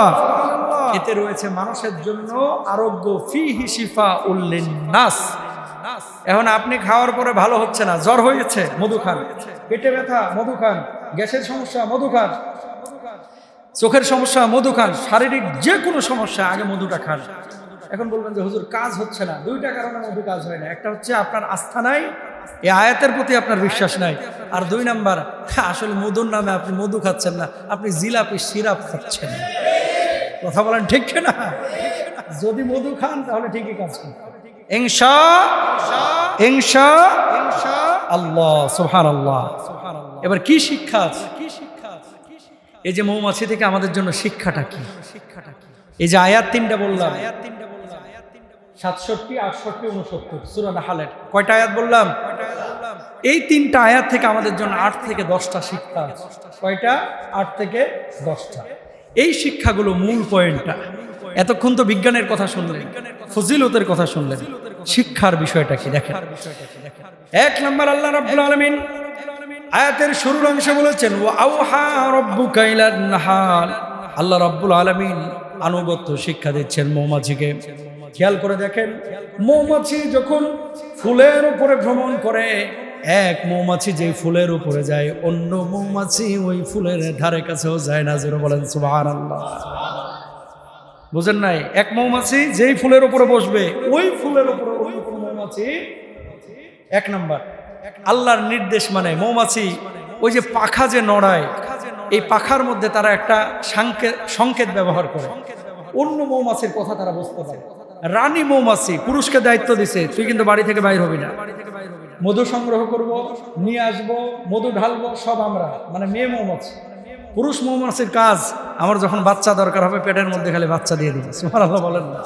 এতে রয়েছে মানুষের জন্য আরোগ্য, ফিহি শিফাউল লিন্নাস। এখন আপনি খাওয়ার পরে ভালো হচ্ছে না, জ্বর হয়েছে, মধু খান। পেটে ব্যথা, মধু খান। গ্যাসের সমস্যা, মধু খান। চোখের সমস্যা, মধু খান। শারীরিক যে কোনো সমস্যা, আগে মধুটা খান। এখন বলবেন যে হুজুর কাজ হচ্ছে না। 2টা কারণে মধু কাজ হয় না। একটা হচ্ছে আপনার আস্থা নাই, এই আয়াতের প্রতি আপনার বিশ্বাস নাই। আর 2 নাম্বার, আসলে মধুর নামে আপনি মধু খাচ্ছেন না, আপনি জিলাপি সিরাপ খাচ্ছেন। কথা বলেন ঠিক না? যদি মধু খান তাহলে ঠিকই কাজ করবে ইনশাআল্লাহ। সুবহানাল্লাহ। এবার কি শিক্ষা আছে? এই যে মৌমাছি থেকে আমাদের জন্য শিক্ষাটা কি? এই যে আয়াত তিনটা বললাম, 67, 68, 69 সূরা নাহলের কয়টা আয়াত বললাম? এই তিনটা আয়াত থেকে আমাদের জন্য 8 থেকে 10টা শিক্ষা আছে। কয়টা? 8 থেকে 10টা। এই শিক্ষাগুলো মূল পয়েন্টটা। এতক্ষণ তো বিজ্ঞানের কথা শুনলেন, ফজিলতের কথা শুনলেন, শিক্ষার বিষয়টা কি দেখেন। 1 নম্বর, আল্লাহ রাব্বুল আলামিন আয়াতের শুরুর অংশে বলেছেন ওয়া আওহা রাব্বুকা ইলান নাহাল। আল্লাহ রাব্বুল আলামিন আনুগত্য শিক্ষা দিচ্ছেন মৌমাছিকে। খেয়াল করে দেখেন, মৌমাছি যখন ফুলের উপরে ভ্রমণ করে, এক মৌমাছি যেই ফুলের উপরে যায়, অন্য মৌমাছি ওই ফুলের ধারে কাছেও যায় না। জোরে বলেন সুবহানাল্লাহ। বুঝেন নাই? এক মৌমাছি যেই ফুলের উপরে বসবে, ওই ফুলের উপরে অন্য কোনো মৌমাছি। 1 নাম্বার, আল্লাহর নির্দেশ মানে মৌমাছি ওই যে পাখা যে নড়ায়, এই পাখার মধ্যে তারা একটা সংকেত ব্যবহার করে, অন্য মৌমাছির কথা তারা বুঝতে পারে। রানী মৌমাছি পুরুষকে দায়িত্ব দিছে, তুই কিন্তু বাড়ি থেকে বাইর হবি না, মধু সংগ্রহ করব, নিয়ে আসবো, মধু ঢালবো, সব আমরা, মানে মেয়ে মৌমাছি। পুরুষ মৌমাছির কাজ, আমার যখন বাচ্চা দরকার হবে পেটের মধ্যে খালি বাচ্চা দিয়ে দিবে। সুবহানাল্লাহ বলেন না?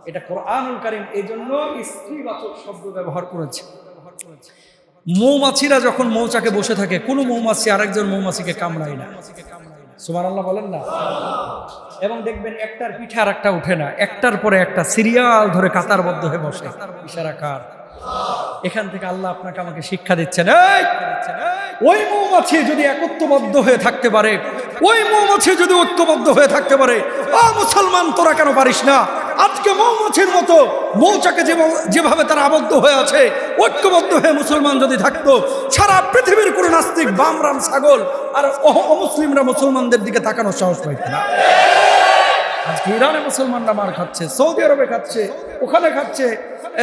এটা কোরআনুল কারীম এই জন্য স্ত্রীবাচক শব্দ ব্যবহার করেছে। মৌমাছিরা যখন মৌচাকে বসে থাকে, কোনো মৌমাছি আরেকজন মৌমাছিকে কামড়ায় না। সুবহানাল্লাহ বলেন না? এবং দেখবেন একটার পিঠে আর একটা উঠে না, একটার পরে একটা সিরিয়াল ধরে কাতারবদ্ধ হয়ে বসে। ইশারা কার? এখান থেকে আল্লাহ আপনাকে আমাকে শিক্ষা দিচ্ছেন, ওই মৌমাছি যদি একত্ববদ্ধ হয়ে থাকতে পারে, ওই মৌমাছি যদি ঐক্যবদ্ধ হয়ে থাকতে পারে, মুসলমান তোরা কেন পারিস না? আজকে মৌমাছির মতো মৌচাকে যেভাবে তারা আবদ্ধ হয়ে আছে, ঐক্যবদ্ধ হয়ে মুসলমান যদি থাকতো, সারা পৃথিবীর কোনো নাস্তিক বামরাম ছাগল আর অমুসলিমরা মুসলমানদের দিকে তাকানোর সাহস পাইত না। আজকে ইরানে মুসলমানরা মার খাচ্ছে, সৌদি আরবে খাচ্ছে, ওখানে খাচ্ছে,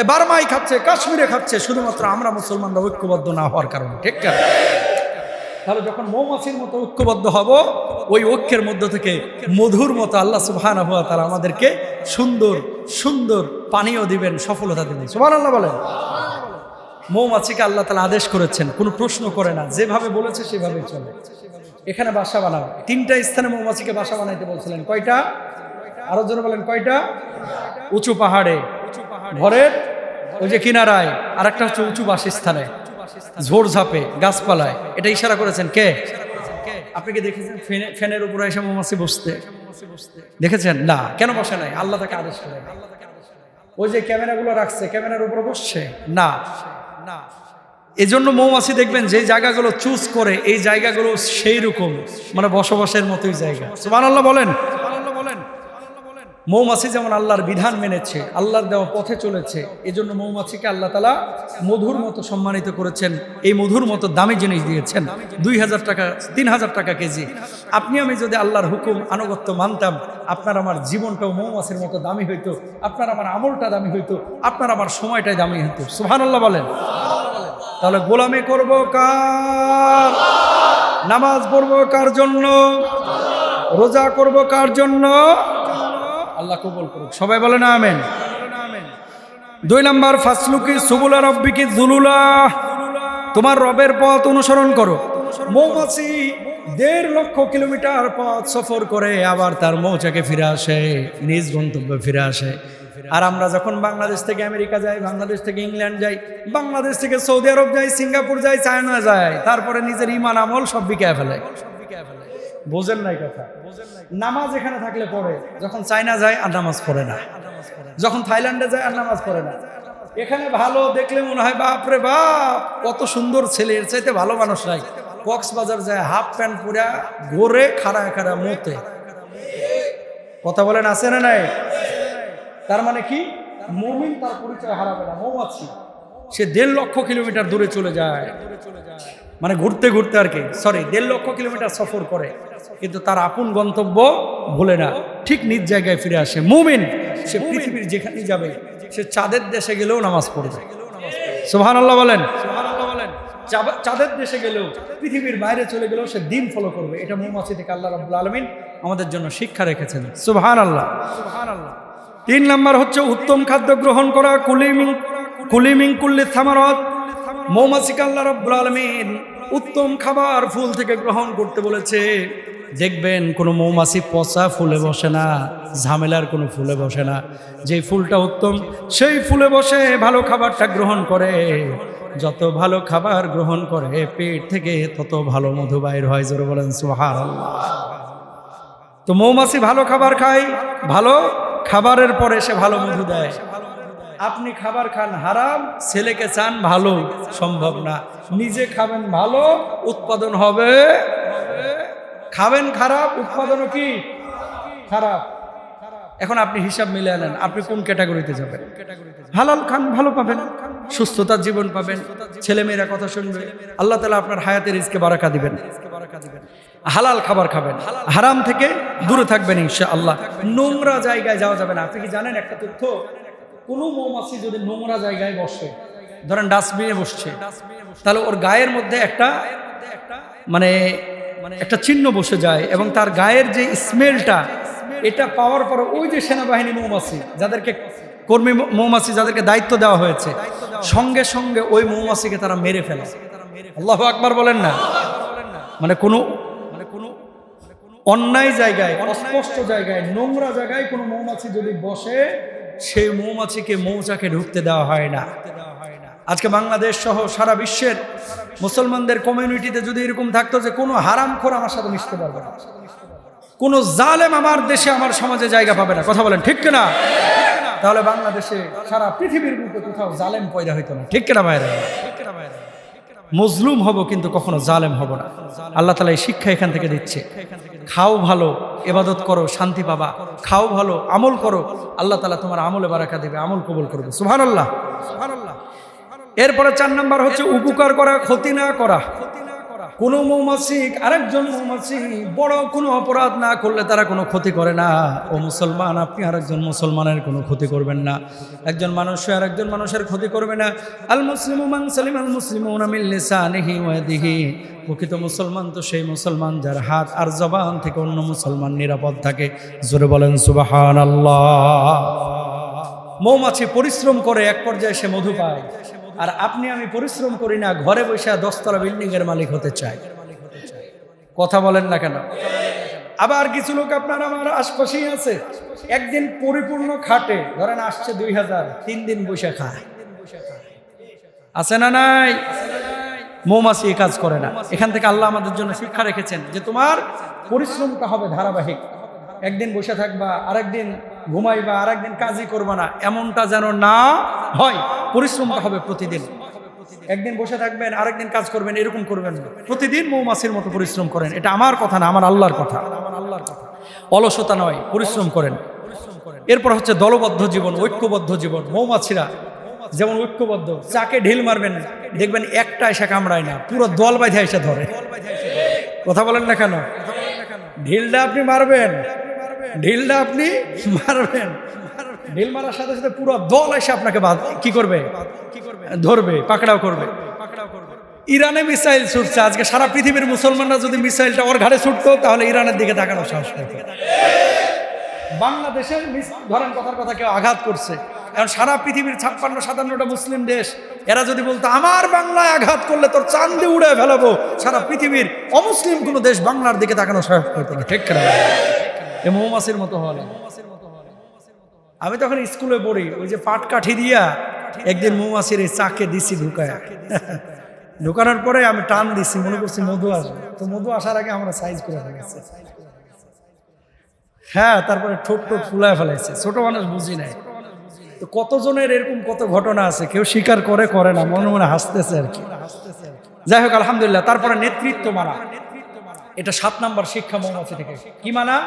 বার্মায় খাচ্ছে, কাশ্মীরে খাচ্ছে, শুধুমাত্র আমরা মুসলমানরা ঐক্যবদ্ধ না হওয়ার কারণে। ঠিক না? তাহলে যখন মৌমাছির মতো ঐক্যবদ্ধ হব, ওই ঐক্যের মধ্য থেকে মধুর মতো আল্লাহ সুবহানাহু ওয়া তাআলা আমাদেরকে সুন্দর সুন্দর পানীয় দিবেন, সফলতা দিবেন। সুবহানাল্লাহ বলেন। মৌমাছিকে আল্লাহ তাআলা আদেশ করেছেন, কোনো প্রশ্ন করে না, যেভাবে বলেছে সেভাবে চলে। এখানে বাসা বানাও, 3টা স্থানে মৌমাছিকে বাসা বানাইতে বলছিলেন। কয়টা? আরো জোরে বলেন, কয়টা? উঁচু পাহাড়ে, ঘরের ওই যে কিনারায়, আর একটা হচ্ছে উঁচু বাসস্থানে, ঝোড়ঝাপে, গাছপালায়। এটা ইশারা করেছেন কে? আপনি কি দেখেছেন ফ্যানের উপরে এসে মৌমাছি বসতে? দেখেছেন না? কেন বসে নাই? আল্লাহ তাকে আদেশ করে। ওই যে ক্যামেরাগুলো রাখছে, ক্যামেরার উপরে বসছে না। এজন্য মৌমাছি দেখবেন যে জায়গাগুলো চুজ করে, এই জায়গাগুলো সেই রকম মানে বসবাসের মতোই জায়গা। সুবহানাল্লাহ বলেন। মৌমাছি যেমন আল্লাহর বিধান মেনেছে, আল্লাহর দেওয়া পথে চলেছে, এজন্য মৌমাছিকে আল্লাহ তাআলা মধুর মতো সম্মানিত করেছেন, এই মধুর মতো দামি জিনিস দিয়েছেন। 2000 টাকা, 3000 টাকা কেজি। আপনি আমি যদি আল্লাহর হুকুম আনুগত্য মানতাম, আপনার আমার জীবনটাও মৌমাছির মতো দামি হইতো, আপনার আমার আমলটা দামি হইতো, আপনার আমার সময়টাই দামি হইতো। সুবহানাল্লাহ বলেন। তাহলে গোলামি করব কার? নামাজ পড়বো কার জন্য? রোজা করব কার জন্য? আল্লাহ কবুল করুক। সবাই বলেন আমিন। 2 নাম্বার, ফাসলুকি সুবুলা রাব্বিকি যুলুলা, তোমার রবের পথ অনুসরণ করো। মৌমাছি 1.5 লক্ষ কিলোমিটার পথ সফর করে আবার তার মৌচাকে ফিরে আসে, নিজ গন্তব্যে ফিরে আসে। আর আমরা যখন বাংলাদেশ থেকে আমেরিকা যাই, বাংলাদেশ থেকে ইংল্যান্ড যাই, বাংলাদেশ থেকে সৌদি আরব যাই, সিঙ্গাপুর যাই, চায়না যাই, তারপরে নিজের ইমান আমল সব বিকায় ফেলে। বোঝেন নাই কথা? নামাজ এখানে থাকলে পড়ে, যখন চায়না যায় আর নামাজ পড়ে না, যখন থাইল্যান্ডে যায় আর নামাজ পড়ে না। এখানে ভালো দেখলে মনে হয় বাপরে বাপ কত সুন্দর ছেলে, এর চাইতে ভালো মানুষ নাই। কক্সবাজার যায় হাফ প্যান্ট পরে ঘোরে, খাড়া খাড়া মতে। কথা বলেন আছে না নাই? তার মানে কি? মুমিন তার পরিচয় হারাবে না। মৌমাছি সে 1.5 লক্ষ কিলোমিটার দূরে চলে যায়, মানে ঘুরতে ঘুরতে আর কি, সরি 1.5 লক্ষ কিলোমিটার সফর করে, কিন্তু তার আপন গন্তব্য ভুলে না, ঠিক নিজ জায়গায় ফিরে আসে। মুমিন সে পৃথিবীর যেখানে যাবে, সে চাঁদের দেশে গেলেও নামাজ পড়বে। সুবহানাল্লাহ বলেন। চাঁদের দেশে গেলেও, পৃথিবীর বাইরে চলে গেলেও সে দিন ফলো করবে। এটা মৌমাছি থেকে আল্লাহ রাব্বুল আলামিন আমাদের জন্য শিক্ষা রেখেছেন। সুবহানাল্লাহ। 3 নাম্বার হচ্ছে উত্তম খাদ্য গ্রহণ করা। কুলিমিং কুল্লি থামারাত, মৌমাছিকে আল্লাহ রাব্বুল আলামিন উত্তম খাবার ফুল থেকে গ্রহণ করতে বলেছে। দেখবেন কোনো মৌমাছি পচা ফুলে বসে না, ঝামেলার কোনো ফুলে বসে না। যেই ফুলটা উত্তম সেই ফুলে বসে ভালো খাবারটা গ্রহণ করে। যত ভালো খাবার গ্রহণ করে পেট থেকে তত ভালো মধু বাইর হয়। জোরে বলেন সুবহানাল্লাহ। তো মৌমাছি ভালো খাবার খায়, ভালো খাবারের পরে সে ভালো মধু দেয়। আপনি খাবার খান হারাম, ছেলেকে চান ভালো, সম্ভব না। নিজে খাবেন ভালো, উৎপাদন হবে। খাবেন খারাপ, উৎপাদনও কি খারাপ। এখন আপনি হিসাব মিলিয়ে নেন, আপনি কোন ক্যাটাগরিতে যাবেন। হালাল খান, ভালো পাবেন, সুস্থতার জীবন পাবেন, ছেলেমেয়েরা কথা শুনবে, আল্লাহ তাআলা আপনার হায়াতের রিজকে বারাকা দিবেন। হালাল খাবার খাবেন, হারাম থেকে দূরে থাকবেন ইনশাআল্লাহ। নোংরা জায়গায় যাওয়া যাবে না। আপনি কি জানেন একটা তথ্য, কোনো মৌমাছি যদি নোংরা জায়গায় বসে, ধরেন ডাস্টবিনে বসছে, তাহলে ওর গায়ের মধ্যে একটা মানে একটা চিহ্ন বসে যায় এবং তার গায়ের যে স্মেলটা, এটা পাওয়ার পরে ওই যে সেনাবাহিনী মৌমাছি, যাদেরকে কর্মী মৌমাছি যাদেরকে দায়িত্ব দেওয়া হয়েছে, সঙ্গে সঙ্গে ওই মৌমাছিকে তারা মেরে ফেলে। আল্লাহু আকবার বলেন না। মানে কোনো অন্যায় জায়গায়, অস্পষ্ট জায়গায়, নোংরা জায়গায় কোনো মৌমাছি যদি বসে, সেই মৌমাছিকে মৌচাকে ঢুকতে দেওয়া হয় না। আজকে বাংলাদেশ সহ সারা বিশ্বের মুসলমানদের কমিউনিটিতে যদি এরকম থাকতো যে কোনো হারামখোর আমার সাথে মিশতে পারবে না, কোনো জালেম আমার দেশে আমার সমাজে জায়গা পাবে না, কথা বলেন ঠিক কিনা, তাহলে বাংলাদেশে সারা পৃথিবীর বুকে কোথাও জালেম পয়দা হইতো না, ঠিক কিনা ভাইরা। মজলুম হব কিন্তু কখনো জালেম হব না। আল্লাহ তাআলা এই শিক্ষা এখান থেকে দিচ্ছে। খাও ভালো, ইবাদত করো, শান্তি পাবা। খাও ভালো, আমল করো, আল্লাহ তাআলা তোমার আমলে বারাকা দেবে, আমল কবুল করবে। সুবহানাল্লাহ, সুবহানাল্লাহ। এরপরে 4 নাম্বার হচ্ছে উপকার করা, ক্ষতি না করা। কোনো মৌমাছি আরেকজন মৌমাছি বড় কোনো অপরাধ না করলে তারা কোনো ক্ষতি করে না। ও মুসলমান, আপনি আরেকজন মুসলমানের কোনো ক্ষতি করবেন না। একজন মানুষ আরেকজন মানুষের ক্ষতি করবে না। আল মুসলিমু মান সালিমাল মুসলিমুনা মিন লিসানিহি ওয়া ইয়াদিহি। প্রকৃত মুসলমান তো সেই মুসলমান যার হাত আর জবান থেকে অন্য মুসলমান নিরাপদ থাকে। জোরে বলেন সুবহানাল্লাহ। মৌমাছি পরিশ্রম করে এক পর্যায়ে সে মধু পায়, আর আপনি আমি পরিশ্রম করি না, ঘরে বসে 10 তলা বিল্ডিং এর মালিক হতে চাই। কথা বলেন না কেন? আবার কিছু লোক আপনার আমার আশপাশেই আছে, একদিন পরিপূর্ণ খাটে, ধরেন আসছে 2000, 3 দিন বসে খায়। আছে না নাই? মৌমাছি এই কাজ করে না। এখান থেকে আল্লাহ আমাদের জন্য শিক্ষা রেখেছেন যে তোমার পরিশ্রমটা হবে ধারাবাহিক। একদিন বসে থাকবা, আরেকদিন ঘুমাইবা, আরেকদিন কাজই করবা না, এমনটা যেন না হয়। পরিশ্রমটা হবে প্রতিদিন। একদিন বসে থাকবেন, আরেকদিন কাজ করবেন, এরকম করবেন না। প্রতিদিন মৌমাছির মতো পরিশ্রম করেন। এটা আমার কথা না, আমার আল্লাহর কথা। অলসতা নয়, পরিশ্রম করেন। এরপর হচ্ছে দলবদ্ধ জীবন, ঐক্যবদ্ধ জীবন। মৌমাছিরা যেমন ঐক্যবদ্ধ, চাকে ঢিল মারবেন, দেখবেন একটা এসে কামড়ায় না, পুরো দল বাইধে এসে ধরে। কথা বলেন না কেন? ঢিলটা আপনি মারবেন, ঢিলটা আপনি মারবেন, ঢিল মারার সাথে সাথে পুরো দল এসে আপনাকে কি করবে? ধরবে, পাকড়াও করবে। ইরানে মিসাইল ছুটছে, আজকে সারা পৃথিবীর মুসলমানরা যদি মিসাইলটা ওর ঘাড়ে ছুটতো, তাহলে ইরানের দিকে তাকানোর সাহস পেত। বাংলাদেশের ধরেন কথার কথা কেউ আঘাত করছে, এখন সারা পৃথিবীর 56-57টা মুসলিম দেশ, এরা যদি বলতো আমার বাংলায় আঘাত করলে তোর চাঁদে উড়ে ফেলাবো, সারা পৃথিবীর অমুসলিম কোনো দেশ বাংলার দিকে তাকানোর সাহস পেত না, ঠিক না? এ মৌমাছির মতো হলো। আমি তখন স্কুলে পড়ি, ওই যে পাটকাঠি দিয়া একদিন মৌমাছির এই চাকে দিছি ঢুকায়। ঢুকানোর পরে আমি টান দিছি, মনে করছি মধু আসবে, তো মধু আসার আগে আমরা সাইজ করে ফেলেছি। হ্যাঁ, তারপরে ঠোঁট ফুলায় ফেলাইছে। ছোট মানুষ বুঝি নাই। তো কতজনের এরকম কত ঘটনা আছে, কেউ স্বীকার করে না, মনে মনে হাসতেছে আর কি। যাই হোক, আলহামদুলিল্লাহ। তারপরে নেতৃত্ব মানা, এটা 7 নাম্বার শিক্ষা মৌমাছি থেকে। কি মানা?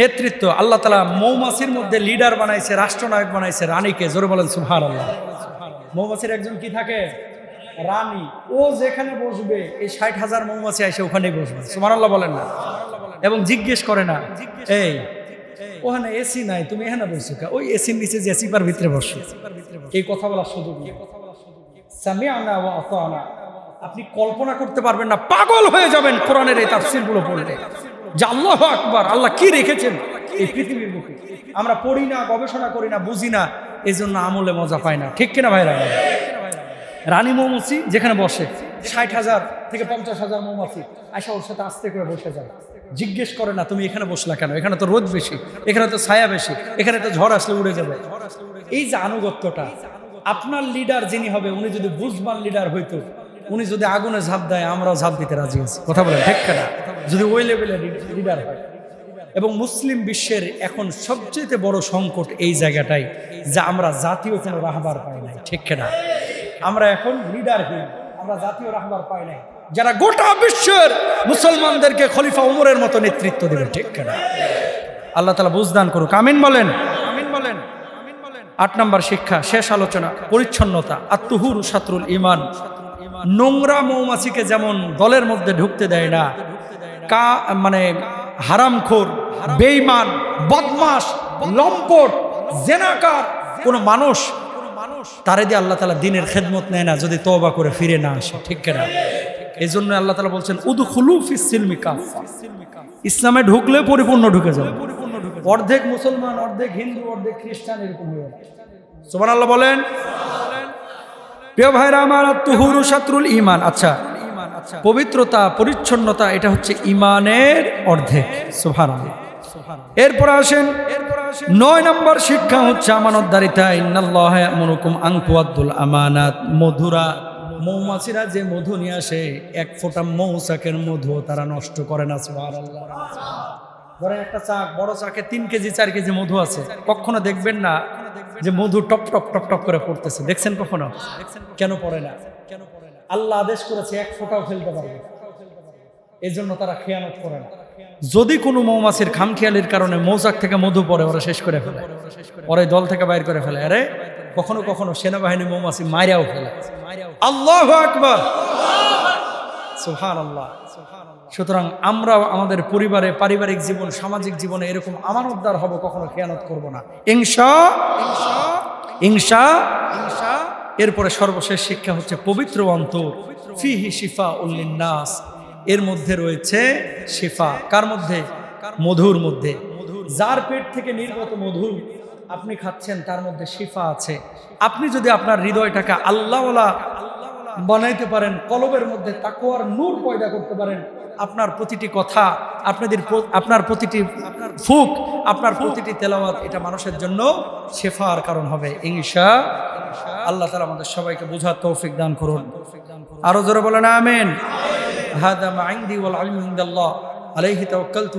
নেতৃত্ব। আল্লাহ তাআলা মৌমাছির মধ্যে লিডার বানাইছে, রাষ্ট্রনায়ক বানাইছে রানীকে। জোরে বলেন সুবহানাল্লাহ। মৌমাছির একজন কি থাকে? রানী। ও যেখানে বসবে এই 60,000 মৌমাছি এসে ওখানেই বসবে। সুবহানাল্লাহ বলেন না? এবং জিজ্ঞেস করে না, এই ওখানে এসি নাই, তুমি এখানে বসছো কা? ওই এসির নিচে যে চিপার ভিতরে বসো। এই কথা বলার সুযোগ নেই। সামিআনা ওয়া আতানা। আপনি কল্পনা করতে পারবেন না, পাগল হয়ে যাবেন কোরআনের এই তাফসীরগুলো পড়লে, যে আল্লাহু আকবার, আল্লাহ কি রেখেছেন এই পৃথিবীর বুকে। আমরা পড়ি না, গবেষণা করি না, বুঝি না, এই জন্য আমলে মজা পাই না, ঠিক কিনা ভাইরা? রানী মৌমাছি যেখানে বসে, 60,000 থেকে 50,000 মৌমাছি আশা ওর সাথে আস্তে করে বসে যায়। জিজ্ঞেস করে না তুমি এখানে বসলা কেন, এখানে তো রোদ বেশি, এখানে তো ছায়া বেশি, এখানে তো ঝড় আসলে উড়ে যাবে। এই যে আনুগত্যটা, আপনার লিডার যিনি হবে উনি যদি বুঝবান লিডার হইতো, উনি যদি আগুনে ঝাঁপ দেয় আমরাও ঝাঁপ দিতে রাজি আছি, কথা বলেন ঠিক না? যদি ওই লেভেলের লিডার হয়। এবং মুসলিম বিশ্বের এখন সবচেয়ে বড় সংকট এই জায়গাটাই যে আমরা জাতীয় কোনো রাহবার পাই নাই, ঠিক না? আমরা এখন লিডারহীন, আমরা জাতীয় রাহবার পাই নাই যারা গোটা বিশ্বের মুসলমানদেরকে খলিফা উমরের মতো নেতৃত্ব দেবে, ঠিক না? আল্লাহ তাআলা বুঝদান করুক, আমিন বলেন। 8 নম্বর শিক্ষা, শেষ আলোচনা, পরিচ্ছন্নতা। আত-তুহুরু শাতরুল ঈমান। নোংরা মৌমাছিকে যেমন দলের মধ্যে ঢুকতে দেয় না, মানে হারামখোর, বেঈমান, বদমাশ, লম্পট, জেনাকার কোন মানুষ তারে দিয়ে আল্লাহ তাআলা দ্বীনের খেদমত নেয় না যদি তওবা করে ফিরে না আসে, ঠিক না? এই জন্য আল্লাহ তাআলা বলছেন উদখুলু ফিস সিলমি কাফা, ইসলামে ঢুকলে পরিপূর্ণ ঢুকে যাবে। অর্ধেক মুসলমান, অর্ধেক হিন্দু, অর্ধেক খ্রিস্টান এরকম হয়ে যাবে। সুবহানাল্লাহ বলেন। প্রিয় ভাইরা আমার, আত-তুহুরু শাতরুল ঈমান। আচ্ছা, পবিত্রতা, পরিচ্ছন্নতা এটা হচ্ছে ঈমানের অর্ধেক। সুবহানাল্লাহ। এরপর আসেন 9 নম্বর শিক্ষা হচ্ছে আমানতদারিতা। ইন্নাল্লাহা ইয়া'মুরুকুম আন তুআদ্দুল আমানাত। মধুরা মৌমাছিরা যে মধু নিয়ে আসে, এক ফোঁটা মৌচাকের মধু তারা নষ্ট করে না। সুবহানাল্লাহ। ধরেন একটা চাক, বড় চাকে 3 কেজি 4 কেজি মধু আছে, কখনো দেখবেন না যে মধু টপ টপ টপ টপ করে পড়তেছে, দেখছেন কখনো? কেন পড়ে না? আল্লাহ আদেশ করেছে এক ফোঁটাও ফেলতে পারবে, এই জন্য তারা খেয়ানত করে না। যদি কোনো মৌমাছির খামখেয়ালির কারণে মৌচাক থেকে মধু পড়ে, ওরা শেষ করে ফেলে, ওরা দল থেকে বাইর করে ফেলে। আরে কখনো কখনো সেনাবাহিনী মৌমাছি মাইরাও ফেলে। আল্লাহু আকবার, সুবহানাল্লাহ। সুতরাং আমরাও আমাদের পরিবারে, পারিবারিক জীবন, সামাজিক জীবনে এরকম আমানতদার হব, কখনো খেয়ানত করব না, ইনশাআল্লাহ। এরপরে সর্বশেষ শিক্ষা হচ্ছে পবিত্র অন্তর। ফিহি শিফাউল লিন্নাস, এর মধ্যে রয়েছে শিফা। কার মধ্যে? মধুর মধ্যে। যার পেট থেকে নির্গত মধু আপনি খাচ্ছেন তার মধ্যে শিফা আছে। আপনি যদি আপনার হৃদয়টাকে আল্লাহওয়ালা বানাইতে পারেন, কলবের মধ্যে তাকওয়ার নূর পয়দা করতে পারেন, আপনার প্রতিটি কথা, আপনার প্রতিটি ফুক, আপনার প্রতিটি তেলাওয়াত এটা মানুষের জন্য শিফার কারণ হবে ইনশাআল্লাহ। আল্লাহ তাআলা আমাদের সবাইকে বোঝার তৌফিক দান করুন। আরো জোরে বলেন আমিন। হাদা মা ইনদি ওয়াল ইলমু ইনদাল্লাহ আলাইহি তাওয়াক্কালতু।